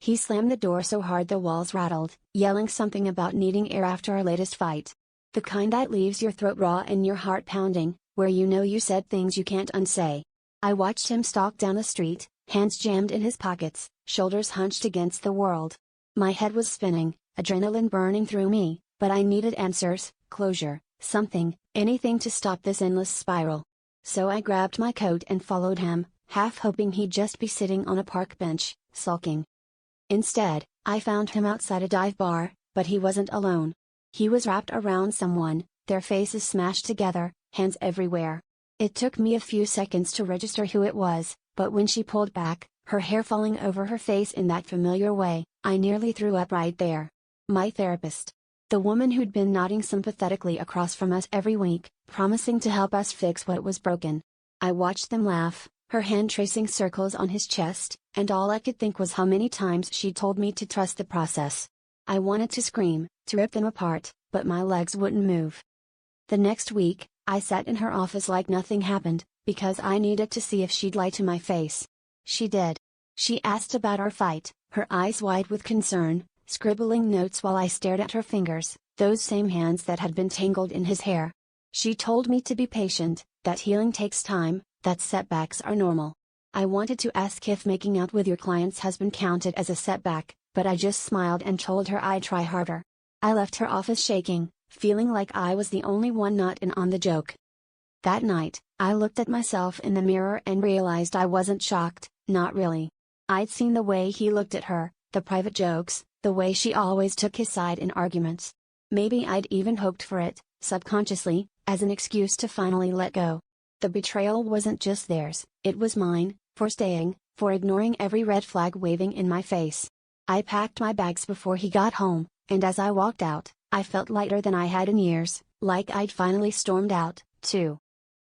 He slammed the door so hard the walls rattled, yelling something about needing air after our latest fight. The kind that leaves your throat raw and your heart pounding, where you know you said things you can't unsay. I watched him stalk down the street, hands jammed in his pockets, shoulders hunched against the world. My head was spinning, adrenaline burning through me, but I needed answers, closure, something, anything to stop this endless spiral. So I grabbed my coat and followed him, half hoping he'd just be sitting on a park bench, sulking. Instead, I found him outside a dive bar, but he wasn't alone. He was wrapped around someone, their faces smashed together, hands everywhere. It took me a few seconds to register who it was, but when she pulled back, her hair falling over her face in that familiar way, I nearly threw up right there. My therapist. The woman who'd been nodding sympathetically across from us every week, promising to help us fix what was broken. I watched them laugh, her hand tracing circles on his chest, and all I could think was how many times she'd told me to trust the process. I wanted to scream, to rip them apart, but my legs wouldn't move. The next week, I sat in her office like nothing happened, because I needed to see if she'd lie to my face. She did. She asked about our fight, her eyes wide with concern, scribbling notes while I stared at her fingers, those same hands that had been tangled in his hair. She told me to be patient, that healing takes time, that setbacks are normal. I wanted to ask if making out with your client's husband counted as a setback, but I just smiled and told her I'd try harder. I left her office shaking, feeling like I was the only one not in on the joke. That night, I looked at myself in the mirror and realized I wasn't shocked, not really. I'd seen the way he looked at her, the private jokes, the way she always took his side in arguments. Maybe I'd even hoped for it, subconsciously, as an excuse to finally let go. The betrayal wasn't just theirs, it was mine, for staying, for ignoring every red flag waving in my face. I packed my bags before he got home, and as I walked out, I felt lighter than I had in years, like I'd finally stormed out, too.